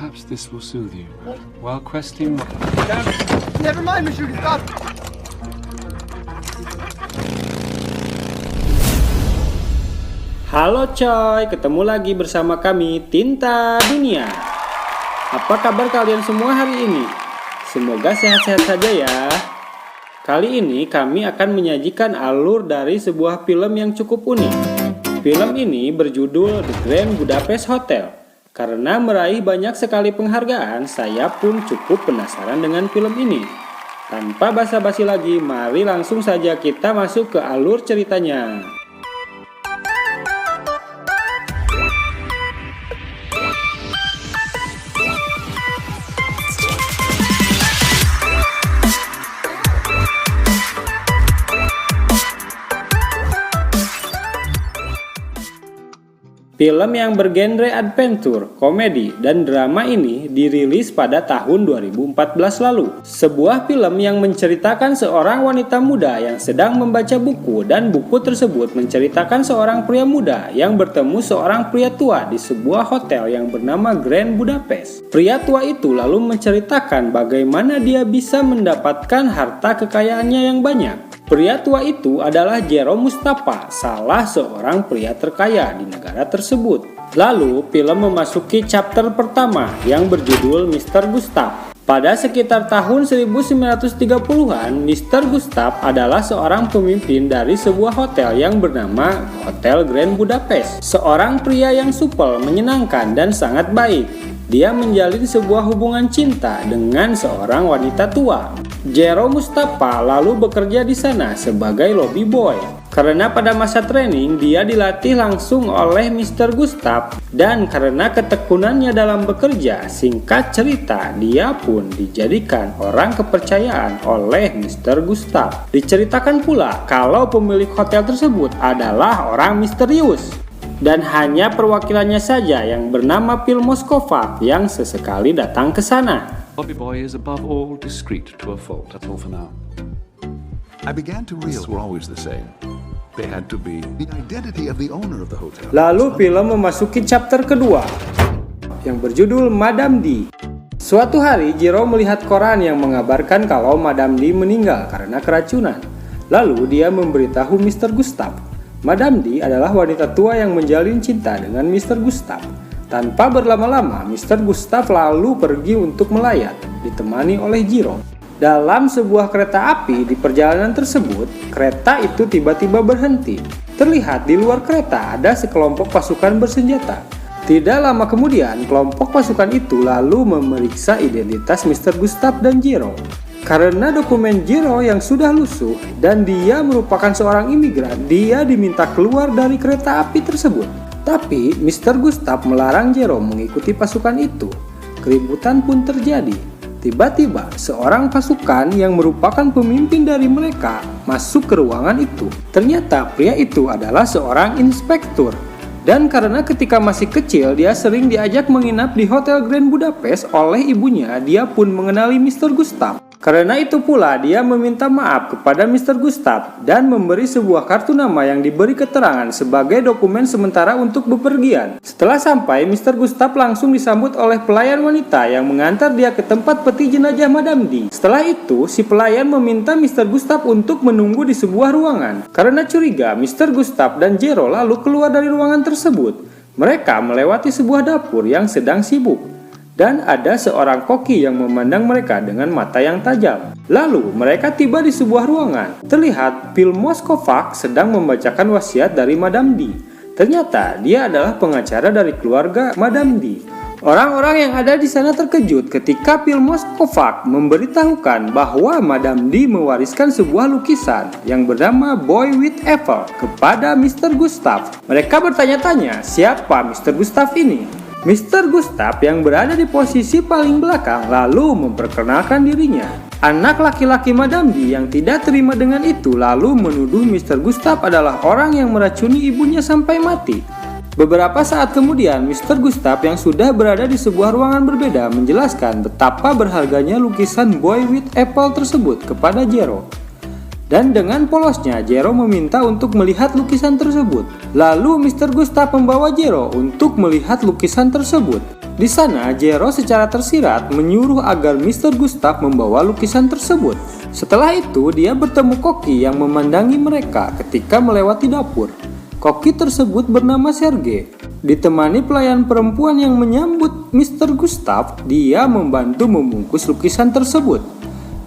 Perhaps this will soothe you. While questing... Never mind, Monsieur Gustave. Halo coy, ketemu lagi bersama kami Tinta Dunia. Apa kabar kalian semua hari ini? Semoga sehat-sehat saja ya. Kali ini kami akan menyajikan alur dari sebuah film yang cukup unik. Film ini berjudul The Grand Budapest Hotel. Karena meraih banyak sekali penghargaan, saya pun cukup penasaran dengan film ini. Tanpa basa-basi lagi, mari langsung saja kita masuk ke alur ceritanya. Film yang bergenre adventure, komedi, dan drama ini dirilis pada tahun 2014 lalu. Sebuah film yang menceritakan seorang wanita muda yang sedang membaca buku dan buku tersebut menceritakan seorang pria muda yang bertemu seorang pria tua di sebuah hotel yang bernama Grand Budapest. Pria tua itu lalu menceritakan bagaimana dia bisa mendapatkan harta kekayaannya yang banyak. Pria tua itu adalah Jerome Mustafa, salah seorang pria terkaya di negara tersebut. Lalu, film memasuki chapter pertama yang berjudul Mr. Gustav. Pada sekitar tahun 1930-an, Mr. Gustav adalah seorang pemimpin dari sebuah hotel yang bernama Hotel Grand Budapest. Seorang pria yang supel, menyenangkan, dan sangat baik. Dia menjalin sebuah hubungan cinta dengan seorang wanita tua. Jerome Mustafa lalu bekerja di sana sebagai lobby boy. Karena pada masa training dia dilatih langsung oleh Mr. Gustav dan karena ketekunannya dalam bekerja, singkat cerita dia pun dijadikan orang kepercayaan oleh Mr. Gustav. Diceritakan pula kalau pemilik hotel tersebut adalah orang misterius. Dan hanya perwakilannya saja yang bernama Phil Moskova yang sesekali datang ke sana. Lobby boy is above all discreet to a fault. That's all for now. I began to realize were always the same. They had to be the identity of the owner of the hotel. Lalu film memasuki chapter kedua yang berjudul Madame D. Suatu hari Jiro melihat koran yang mengabarkan kalau Madame D meninggal karena keracunan. Lalu dia memberitahu Mr. Gustav. Madame D adalah wanita tua yang menjalin cinta dengan Mr. Gustav. Tanpa berlama-lama, Mr. Gustav lalu pergi untuk melayat, ditemani oleh Jiro. Dalam sebuah kereta api di perjalanan tersebut, kereta itu tiba-tiba berhenti. Terlihat di luar kereta ada sekelompok pasukan bersenjata. Tidak lama kemudian, kelompok pasukan itu lalu memeriksa identitas Mr. Gustav dan Jiro. Karena dokumen Jiro yang sudah lusuh dan dia merupakan seorang imigran, dia diminta keluar dari kereta api tersebut. Tapi Mr. Gustav melarang Jiro mengikuti pasukan itu. Keributan pun terjadi. Tiba-tiba seorang pasukan yang merupakan pemimpin dari mereka masuk ke ruangan itu. Ternyata pria itu adalah seorang inspektur. Dan karena ketika masih kecil dia sering diajak menginap di Hotel Grand Budapest oleh ibunya, dia pun mengenali Mr. Gustav. Karena itu pula dia meminta maaf kepada Mr. Gustav dan memberi sebuah kartu nama yang diberi keterangan sebagai dokumen sementara untuk bepergian. Setelah sampai, Mr. Gustav langsung disambut oleh pelayan wanita yang mengantar dia ke tempat peti jenazah Madame D. Setelah itu, si pelayan meminta Mr. Gustav untuk menunggu di sebuah ruangan. Karena curiga, Mr. Gustav dan Jiro lalu keluar dari ruangan tersebut. Mereka melewati sebuah dapur yang sedang sibuk. Dan ada seorang koki yang memandang mereka dengan mata yang tajam. Lalu mereka tiba di sebuah ruangan. Terlihat Phil Moskova sedang membacakan wasiat dari Madame D. Ternyata dia adalah pengacara dari keluarga Madame D. Orang-orang yang ada di sana terkejut ketika Phil Moskova memberitahukan bahwa Madame D mewariskan sebuah lukisan yang bernama Boy with Apple kepada Mr. Gustav. Mereka bertanya-tanya siapa Mr. Gustav ini. Mr. Gustav yang berada di posisi paling belakang lalu memperkenalkan dirinya. Anak laki-laki Madame D yang tidak terima dengan itu lalu menuduh Mr. Gustav adalah orang yang meracuni ibunya sampai mati. Beberapa saat kemudian, Mr. Gustav yang sudah berada di sebuah ruangan berbeda menjelaskan betapa berharganya lukisan Boy with Apple tersebut kepada Jiro. Dan dengan polosnya, Jero meminta untuk melihat lukisan tersebut. Lalu Mr. Gustav membawa Jero untuk melihat lukisan tersebut. Di sana, Jero secara tersirat menyuruh agar Mr. Gustav membawa lukisan tersebut. Setelah itu, dia bertemu Koki yang memandangi mereka ketika melewati dapur. Koki tersebut bernama Sergei. Ditemani pelayan perempuan yang menyambut Mr. Gustav, dia membantu membungkus lukisan tersebut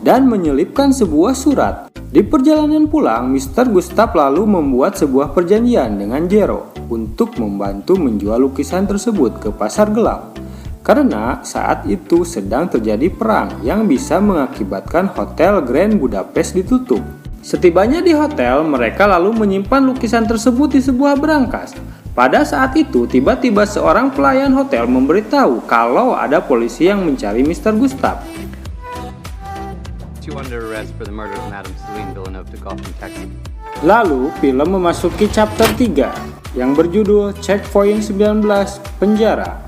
dan menyelipkan sebuah surat. Di perjalanan pulang, Mr. Gustav lalu membuat sebuah perjanjian dengan Jero untuk membantu menjual lukisan tersebut ke pasar gelap. Karena saat itu sedang terjadi perang yang bisa mengakibatkan Hotel Grand Budapest ditutup. Setibanya di hotel, mereka lalu menyimpan lukisan tersebut di sebuah berangkas. Pada saat itu, tiba-tiba seorang pelayan hotel memberitahu kalau ada polisi yang mencari Mr. Gustav. Lalu, film memasuki chapter 3 yang berjudul Checkpoint 19 Penjara.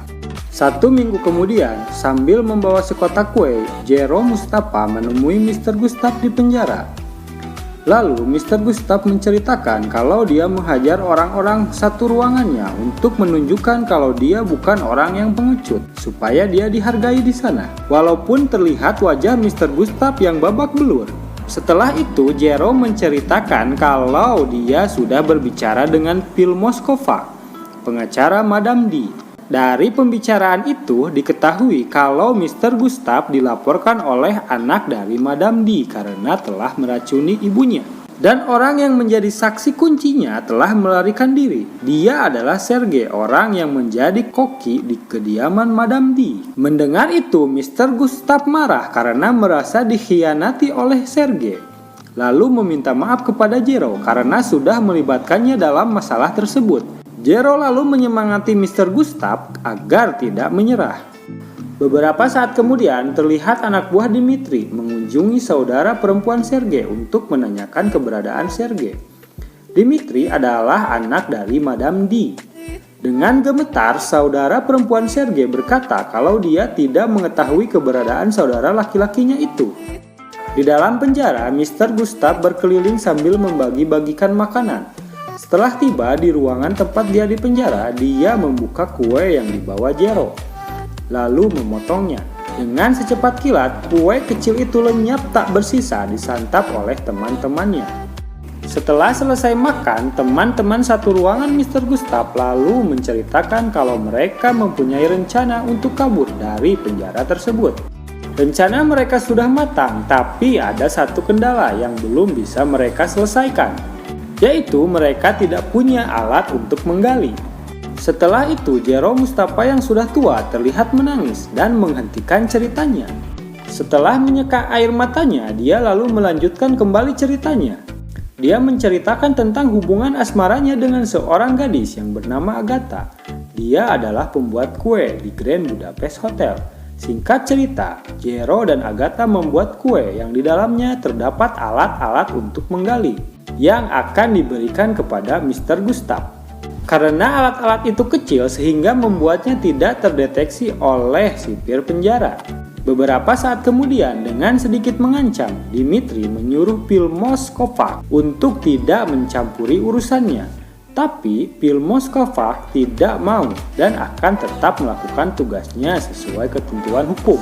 1 minggu kemudian, sambil membawa sekotak kue, Jero Mustafa menemui Mr. Gustav di penjara. Lalu, Mr. Gustav menceritakan kalau dia menghajar orang-orang satu ruangannya untuk menunjukkan kalau dia bukan orang yang pengecut, supaya dia dihargai di sana. Walaupun terlihat wajah Mr. Gustav yang babak belur. Setelah itu, Jero menceritakan kalau dia sudah berbicara dengan Phil Moskova, pengacara Madame D. Dari pembicaraan itu diketahui kalau Mr. Gustav dilaporkan oleh anak dari Madame D karena telah meracuni ibunya. Dan orang yang menjadi saksi kuncinya telah melarikan diri. Dia adalah Sergei, orang yang menjadi koki di kediaman Madame D. Mendengar itu, Mr. Gustav marah karena merasa dikhianati oleh Sergei. Lalu meminta maaf kepada Jero karena sudah melibatkannya dalam masalah tersebut. Jero lalu menyemangati Mr. Gustav agar tidak menyerah. Beberapa saat kemudian terlihat anak buah Dimitri mengunjungi saudara perempuan Sergei untuk menanyakan keberadaan Sergei. Dimitri adalah anak dari Madame D. Dengan gemetar, saudara perempuan Sergei berkata kalau dia tidak mengetahui keberadaan saudara laki-lakinya itu. Di dalam penjara, Mr. Gustav berkeliling sambil membagi-bagikan makanan. Setelah tiba di ruangan tempat dia di penjara, dia membuka kue yang dibawa Jero, lalu memotongnya. Dengan secepat kilat, kue kecil itu lenyap tak bersisa disantap oleh teman-temannya. Setelah selesai makan, teman-teman satu ruangan Mr. Gustav lalu menceritakan kalau mereka mempunyai rencana untuk kabur dari penjara tersebut. Rencana mereka sudah matang, tapi ada satu kendala yang belum bisa mereka selesaikan, yaitu mereka tidak punya alat untuk menggali. Setelah itu, Jero Mustafa yang sudah tua terlihat menangis dan menghentikan ceritanya. Setelah menyeka air matanya, dia lalu melanjutkan kembali ceritanya. Dia menceritakan tentang hubungan asmaranya dengan seorang gadis yang bernama Agatha. Dia adalah pembuat kue di Grand Budapest Hotel. Singkat cerita, Jero dan Agatha membuat kue yang di dalamnya terdapat alat-alat untuk menggali yang akan diberikan kepada Mr. Gustav. Karena alat-alat itu kecil sehingga membuatnya tidak terdeteksi oleh sipir penjara. Beberapa saat kemudian, dengan sedikit mengancam, Dimitri menyuruh Phil Moskova untuk tidak mencampuri urusannya. Tapi Phil Moskova tidak mau dan akan tetap melakukan tugasnya sesuai ketentuan hukum.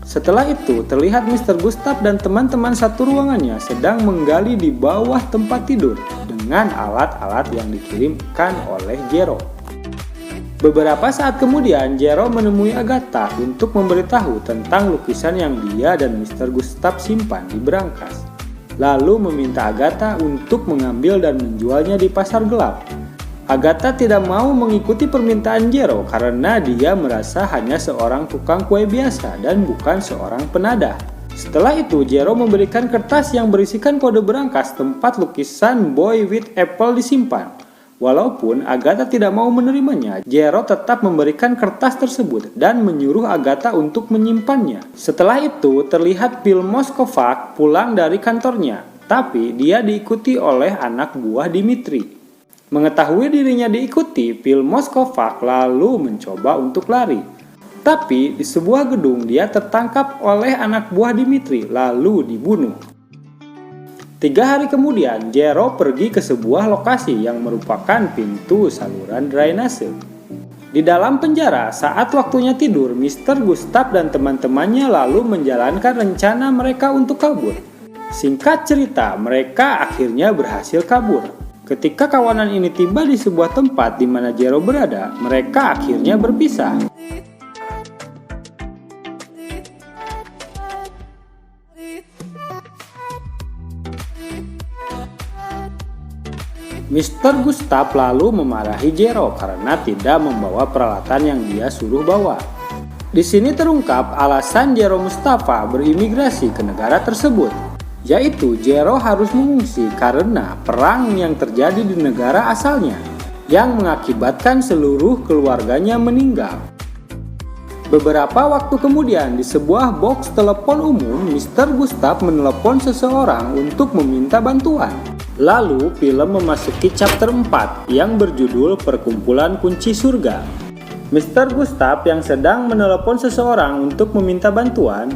Setelah itu, terlihat Mr. Gustav dan teman-teman satu ruangannya sedang menggali di bawah tempat tidur dengan alat-alat yang dikirimkan oleh Jero. Beberapa saat kemudian, Jero menemui Agatha untuk memberitahu tentang lukisan yang dia dan Mr. Gustav simpan di berangkas. Lalu meminta Agatha untuk mengambil dan menjualnya di pasar gelap. Agatha tidak mau mengikuti permintaan Jero karena dia merasa hanya seorang tukang kue biasa dan bukan seorang penadah. Setelah itu, Jero memberikan kertas yang berisikan kode berangkas tempat lukisan Boy with Apple disimpan. Walaupun Agatha tidak mau menerimanya, Jero tetap memberikan kertas tersebut dan menyuruh Agatha untuk menyimpannya. Setelah itu, terlihat Phil Moskova pulang dari kantornya, tapi dia diikuti oleh anak buah Dimitri. Mengetahui dirinya diikuti, Phil Moskova lalu mencoba untuk lari. Tapi di sebuah gedung dia tertangkap oleh anak buah Dimitri lalu dibunuh. 3 hari kemudian, Jero pergi ke sebuah lokasi yang merupakan pintu saluran drainase. Di dalam penjara, saat waktunya tidur, Mr. Gustav dan teman-temannya lalu menjalankan rencana mereka untuk kabur. Singkat cerita, mereka akhirnya berhasil kabur. Ketika kawanan ini tiba di sebuah tempat di mana Jero berada, mereka akhirnya berpisah. Mr. Gustav lalu memarahi Jero karena tidak membawa peralatan yang dia suruh bawa. Di sini terungkap alasan Jero Mustafa berimigrasi ke negara tersebut, yaitu Jero harus mengungsi karena perang yang terjadi di negara asalnya, yang mengakibatkan seluruh keluarganya meninggal. Beberapa waktu kemudian, di sebuah box telepon umum, Mr. Gustav menelepon seseorang untuk meminta bantuan. Lalu film memasuki chapter 4 yang berjudul Perkumpulan Kunci Surga. Mr. Gustav yang sedang menelepon seseorang untuk meminta bantuan,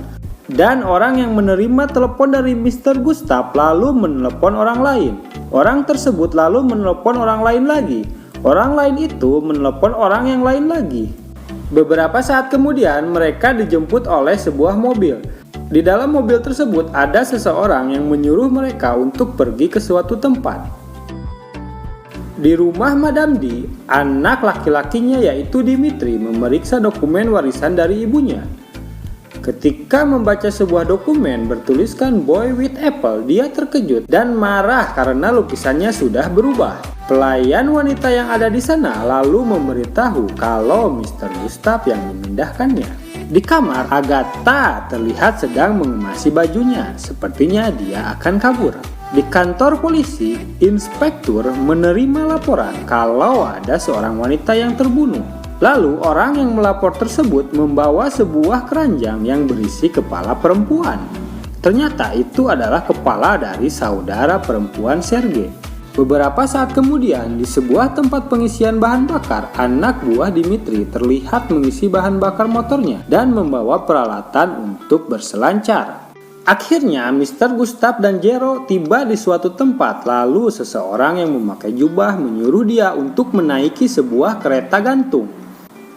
dan orang yang menerima telepon dari Mr. Gustav lalu menelepon orang lain. Orang tersebut lalu menelepon orang lain lagi. Orang lain itu menelepon orang yang lain lagi. Beberapa saat kemudian mereka dijemput oleh sebuah mobil. Di dalam mobil tersebut ada seseorang yang menyuruh mereka untuk pergi ke suatu tempat. Di rumah Madame D, anak laki-lakinya yaitu Dimitri memeriksa dokumen warisan dari ibunya. Ketika membaca sebuah dokumen bertuliskan Boy with Apple, dia terkejut dan marah karena lukisannya sudah berubah. Pelayan wanita yang ada di sana lalu memberitahu kalau Mr. Gustav yang memindahkannya. Di kamar, Agatha terlihat sedang mengemasi bajunya, sepertinya dia akan kabur. Di kantor polisi, inspektur menerima laporan kalau ada seorang wanita yang terbunuh. Lalu orang yang melapor tersebut membawa sebuah keranjang yang berisi kepala perempuan. Ternyata itu adalah kepala dari saudara perempuan Sergei. Beberapa saat kemudian, di sebuah tempat pengisian bahan bakar, anak buah Dimitri terlihat mengisi bahan bakar motornya dan membawa peralatan untuk berselancar. Akhirnya, Mr. Gustav dan Jero tiba di suatu tempat, lalu seseorang yang memakai jubah menyuruh dia untuk menaiki sebuah kereta gantung.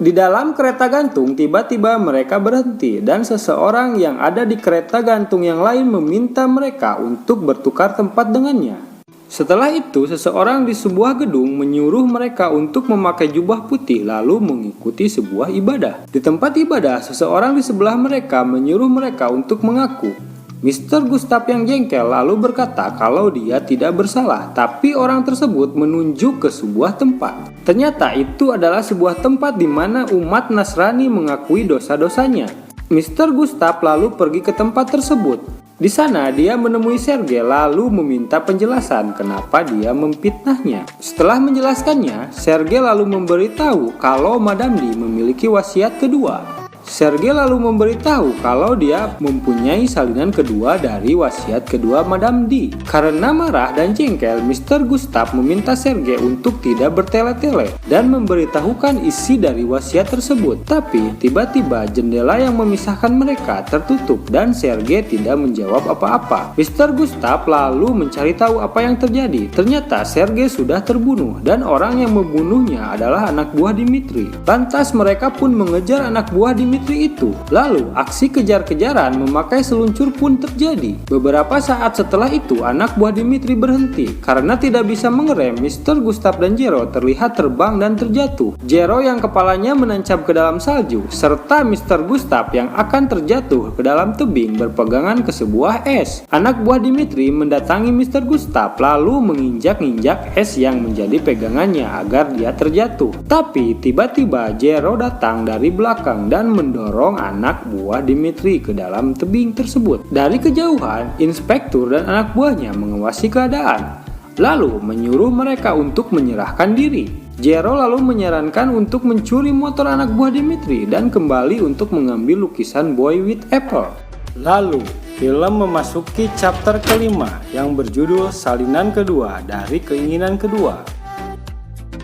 Di dalam kereta gantung, tiba-tiba mereka berhenti dan seseorang yang ada di kereta gantung yang lain meminta mereka untuk bertukar tempat dengannya. Setelah itu, seseorang di sebuah gedung menyuruh mereka untuk memakai jubah putih lalu mengikuti sebuah ibadah. Di tempat ibadah, seseorang di sebelah mereka menyuruh mereka untuk mengaku. Mr. Gustav yang jengkel lalu berkata kalau dia tidak bersalah, tapi orang tersebut menunjuk ke sebuah tempat. Ternyata itu adalah sebuah tempat di mana umat Nasrani mengakui dosa-dosanya. Mr. Gustav lalu pergi ke tempat tersebut. Di sana dia menemui Sergei lalu meminta penjelasan kenapa dia memfitnahnya. Setelah menjelaskannya, Sergei lalu memberitahu kalau Madame D memiliki wasiat kedua. Sergei lalu memberitahu kalau dia mempunyai salinan kedua dari wasiat kedua Madame D. Karena marah dan jengkel, Mr. Gustav meminta Sergei untuk tidak bertele-tele dan memberitahukan isi dari wasiat tersebut. Tapi tiba-tiba jendela yang memisahkan mereka tertutup dan Sergei tidak menjawab apa-apa. Mr. Gustav lalu mencari tahu apa yang terjadi. Ternyata Sergei sudah terbunuh dan orang yang membunuhnya adalah anak buah Dimitri. Lantas mereka pun mengejar anak buah Dimitri itu. Lalu aksi kejar-kejaran memakai seluncur pun terjadi. Beberapa saat setelah itu anak buah Dimitri berhenti. Karena tidak bisa mengerem, Mr. Gustav dan Jero terlihat terbang dan terjatuh. Jero yang kepalanya menancap ke dalam salju, serta Mr. Gustav yang akan terjatuh ke dalam tebing berpegangan ke sebuah es. Anak buah Dimitri mendatangi Mr. Gustav lalu menginjak-injak es yang menjadi pegangannya agar dia terjatuh. Tapi tiba-tiba Jero datang dari belakang dan mendorong anak buah Dimitri ke dalam tebing tersebut. Dari kejauhan, inspektur dan anak buahnya mengawasi keadaan, lalu menyuruh mereka untuk menyerahkan diri. Jero lalu menyarankan untuk mencuri motor anak buah Dimitri dan kembali untuk mengambil lukisan Boy with Apple. Lalu, film memasuki chapter kelima yang berjudul Salinan Kedua dari Keinginan Kedua.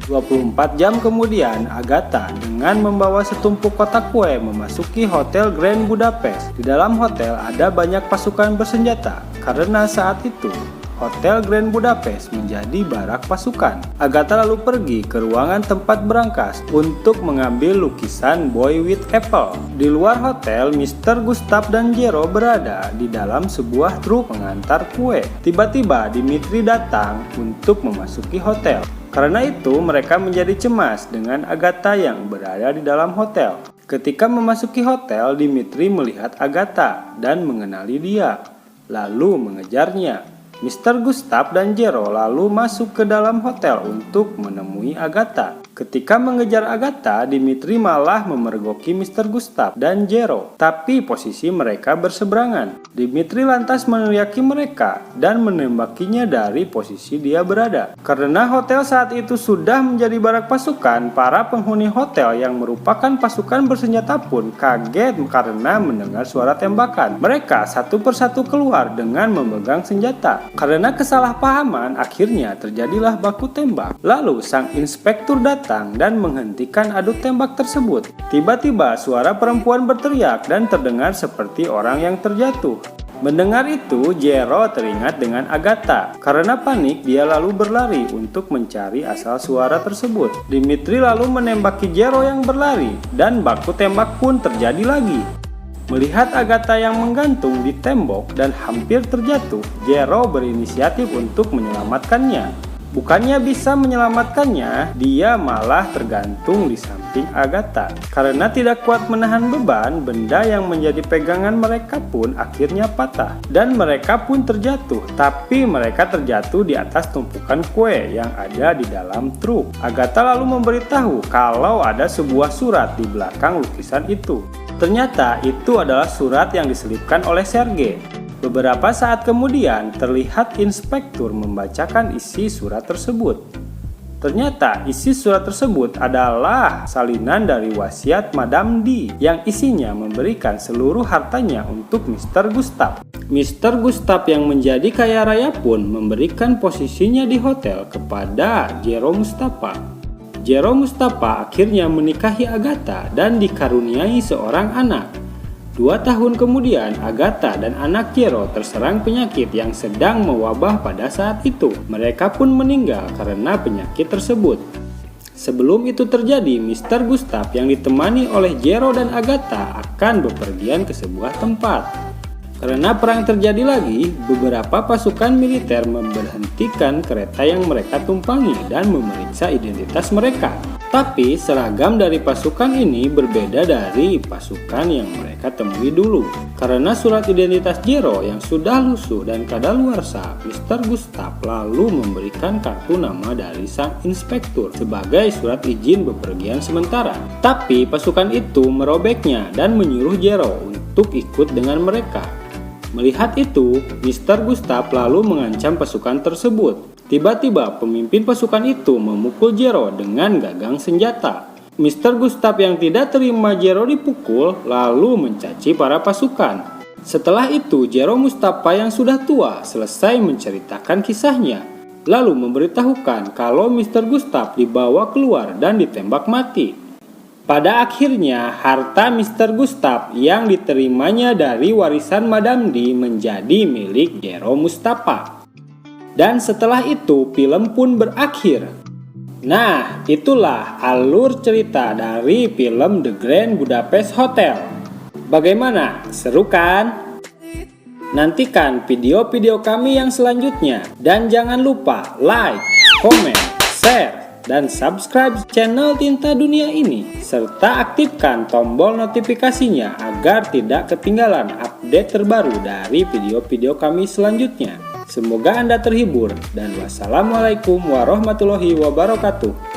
24 jam kemudian, Agatha dengan membawa setumpuk kotak kue memasuki Hotel Grand Budapest. Di dalam hotel ada banyak pasukan bersenjata, karena saat itu Hotel Grand Budapest menjadi barak pasukan. Agatha lalu pergi ke ruangan tempat berangkas untuk mengambil lukisan Boy with Apple. Di luar hotel, Mr. Gustav dan Jero berada di dalam sebuah truk mengantar kue. Tiba-tiba Dimitri datang untuk memasuki hotel. Karena itu mereka menjadi cemas dengan Agatha yang berada di dalam hotel. Ketika memasuki hotel, Dimitri melihat Agatha dan mengenali dia, lalu mengejarnya. Mr. Gustav dan Jero lalu masuk ke dalam hotel untuk menemui Agatha. Ketika mengejar Agatha, Dimitri malah memergoki Mr. Gustav dan Jero, tapi posisi mereka berseberangan. Dimitri lantas meneriaki mereka dan menembakinya dari posisi dia berada. Karena hotel saat itu sudah menjadi barak pasukan, para penghuni hotel yang merupakan pasukan bersenjata pun kaget karena mendengar suara tembakan. Mereka satu persatu keluar dengan memegang senjata. Karena kesalahpahaman, akhirnya terjadilah baku tembak. Lalu sang inspektur datang dan menghentikan adu tembak tersebut. Tiba-tiba suara perempuan berteriak dan terdengar seperti orang yang terjatuh. Mendengar itu, Jero teringat dengan Agatha. Karena panik, dia lalu berlari untuk mencari asal suara tersebut. Dimitri lalu menembaki Jero yang berlari dan baku tembak pun terjadi lagi. Melihat Agatha yang menggantung di tembok dan hampir terjatuh, Jero berinisiatif untuk menyelamatkannya. Bukannya bisa menyelamatkannya, dia malah tergantung di samping Agatha. Karena tidak kuat menahan beban, benda yang menjadi pegangan mereka pun akhirnya patah. Dan mereka pun terjatuh, tapi mereka terjatuh di atas tumpukan kue yang ada di dalam truk. Agatha lalu memberitahu kalau ada sebuah surat di belakang lukisan itu. Ternyata itu adalah surat yang diselipkan oleh Sergei. Beberapa saat kemudian terlihat inspektur membacakan isi surat tersebut. Ternyata isi surat tersebut adalah salinan dari wasiat Madame D yang isinya memberikan seluruh hartanya untuk Mr. Gustav. Mr. Gustav yang menjadi kaya raya pun memberikan posisinya di hotel kepada Jero Mustafa. Jero Mustafa akhirnya menikahi Agatha dan dikaruniai seorang anak. 2 tahun kemudian, Agatha dan anak Jero terserang penyakit yang sedang mewabah pada saat itu. Mereka pun meninggal karena penyakit tersebut. Sebelum itu terjadi, Mr. Gustav yang ditemani oleh Jero dan Agatha akan bepergian ke sebuah tempat. Karena perang terjadi lagi, beberapa pasukan militer memberhentikan kereta yang mereka tumpangi dan memeriksa identitas mereka. Tapi seragam dari pasukan ini berbeda dari pasukan yang mereka temui dulu. Karena surat identitas Jero yang sudah lusuh dan kadaluarsa, Mr. Gustav lalu memberikan kartu nama dari sang inspektur sebagai surat izin bepergian sementara. Tapi pasukan itu merobeknya dan menyuruh Jero untuk ikut dengan mereka. Melihat itu, Mr. Gustav lalu mengancam pasukan tersebut. Tiba-tiba pemimpin pasukan itu memukul Jero dengan gagang senjata. Mr. Gustav yang tidak terima Jero dipukul lalu mencaci para pasukan. Setelah itu, Jero Mustafa yang sudah tua selesai menceritakan kisahnya. Lalu memberitahukan kalau Mr. Gustav dibawa keluar dan ditembak mati. Pada akhirnya, harta Mr. Gustav yang diterimanya dari warisan Madame D menjadi milik Jero Mustafa. Dan setelah itu, film pun berakhir. Nah, itulah alur cerita dari film The Grand Budapest Hotel. Bagaimana? Seru kan? Nantikan video-video kami yang selanjutnya. Dan jangan lupa like, komen, share, dan subscribe channel Tinta Dunia ini, serta aktifkan tombol notifikasinya agar tidak ketinggalan update terbaru dari video-video kami selanjutnya. Semoga Anda terhibur dan wassalamualaikum warahmatullahi wabarakatuh.